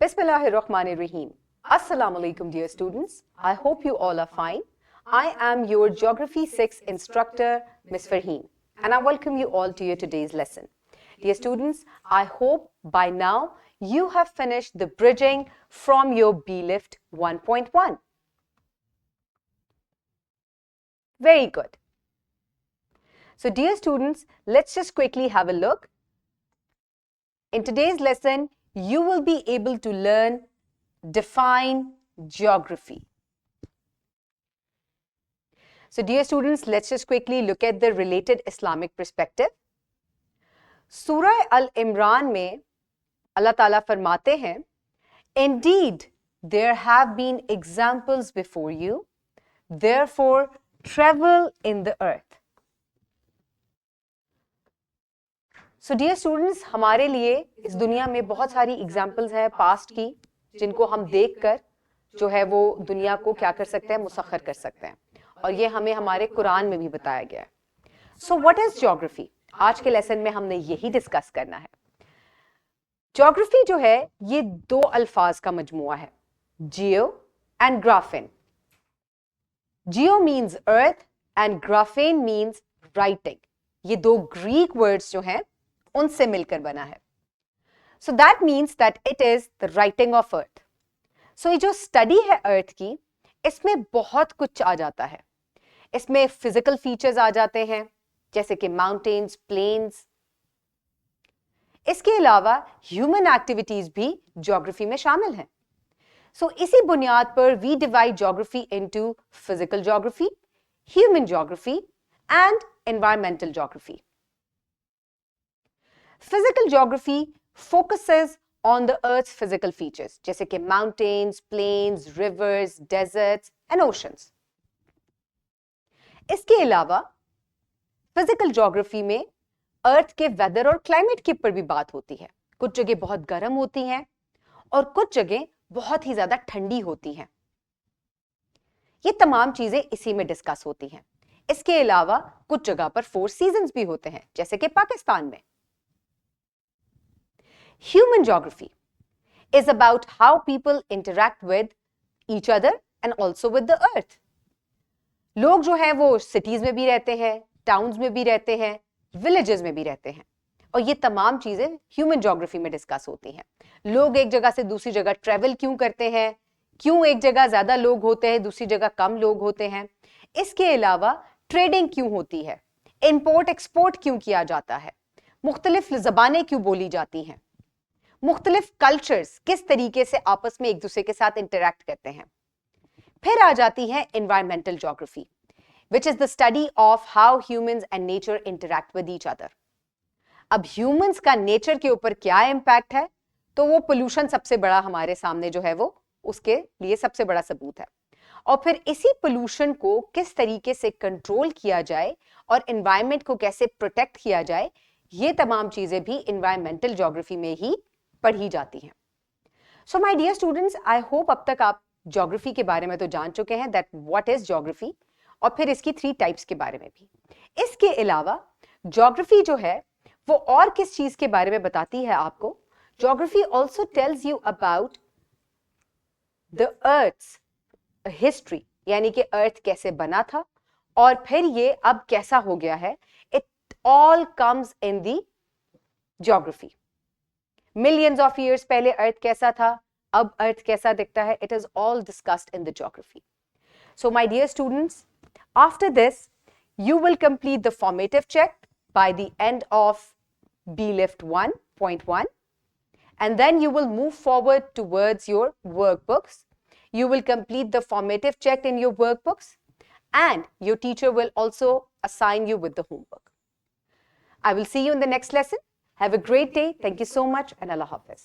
Bismillahirrahmanirrahim. Assalamu alaikum, dear students. I hope you all are fine. I am your Geography 6 instructor, Ms. Farheen, and I welcome you all to your today's lesson. Dear students, I hope by now you have finished the bridging from your B-Lift 1.1. Very good. So, dear students, let's just quickly have a look. In today's lesson, you will be able to learn define geography. So, dear students, let's just quickly look at the related Islamic perspective. Surah Al-Imran में Allah Ta'ala फरमाते हैं, Indeed, there have been examples before you, therefore travel in the earth. So dear students, हमारे लिए इस दुनिया में बहुत सारी एग्जाम्पल्स हैं पास्ट की जिनको हम देखकर जो है वो दुनिया को क्या कर सकते हैं, मुसख्खर कर सकते हैं, और ये हमें हमारे कुरान में भी बताया गया है. So what is geography? आज के लेसन में हमने यही डिस्कस करना है. ज्योग्राफी जो है ये दो अल्फाज का मजमुआ है, geo and graphein. Geo means earth and graphein means writing. ये दो ग्रीक वर्ड्स जो हैं उनसे मिलकर बना है. So that means that it is the writing of earth. So ये जो स्टडी है अर्थ की, इसमें बहुत कुछ आ जाता है. इसमें फिजिकल फीचर्स आ जाते हैं जैसे कि माउंटेन्स, प्लेन्स. इसके अलावा ह्यूमन एक्टिविटीज भी ज्योग्राफी में शामिल हैं. सो इसी बुनियाद पर we divide geography into physical geography, human geography and environmental geography. Physical geography focuses on the Earth's physical features, जैसे कि mountains, plains, rivers, deserts and oceans. इसके अलावा physical geography में Earth के weather और climate के ऊपर भी बात होती है. कुछ जगह बहुत गर्म होती हैं और कुछ जगह बहुत ही ज्यादा ठंडी होती हैं. ये तमाम चीजें इसी में डिस्कस होती हैं. इसके अलावा कुछ जगह पर 4 सीजन्स भी होते हैं जैसे कि पाकिस्तान में. Human geography is about how people interact with each other and also with the earth. लोग जो हैं वो cities में भी रहते हैं, towns में भी रहते हैं, villages में भी रहते हैं, और ये तमाम चीजें human geography में डिस्कस होती हैं. लोग एक जगह से दूसरी जगह ट्रेवल क्यों करते हैं, क्यों एक जगह ज्यादा लोग होते हैं, दूसरी जगह कम लोग होते हैं. इसके अलावा ट्रेडिंग क्यों होती है, इंपोर्ट एक्सपोर्ट क्यों किया जाता है, मुख्तलिफ ज़बानें क्यों बोली जाती हैं, मुख्तलिफ कल्चर्स किस तरीके से आपस में एक दूसरे के साथ इंटरैक्ट करते हैं. फिर आ जाती है environmental geography, which is the study of how humans and nature interact with each other. अब ह्यूमंस का नेचर के ऊपर क्या इंपैक्ट है, तो वो पोल्यूशन सबसे बड़ा हमारे सामने जो है वो उसके लिए सबसे बड़ा सबूत है. और फिर इसी पोल्यूशन को किस तरीके से कंट्रोल किया जाए और एनवायरमेंट को कैसे प्रोटेक्ट किया जाए, ये तमाम चीजें भी एनवायरमेंटल ज्योग्राफी में ही पढ़ी जाती हैं. So my dear students, I hope अब तक आप ज्योग्राफी के बारे में तो जान चुके हैं दैट व्हाट इज ज्योग्राफी, और फिर इसकी 3 टाइप्स के बारे में भी. इसके अलावा ज्योग्राफी जो है वो और किस चीज के बारे में बताती है आपको. Geography also tells you about the earth's history, यानी कि अर्थ कैसे बना था और फिर ये अब कैसा हो गया है. It all comes in the geography. Millions of years पहले अर्थ कैसा था, अब अर्थ कैसा दिखता है, it is all discussed in the geography. So my dear students, after this you will complete the formative check by the end of B-Lift 1.1, and then you will move forward towards your workbooks. You will complete the formative check in your workbooks, and your teacher will also assign you with the homework. I will see you in the next lesson. Have a great day. Thank you so much, and Allah Hafiz.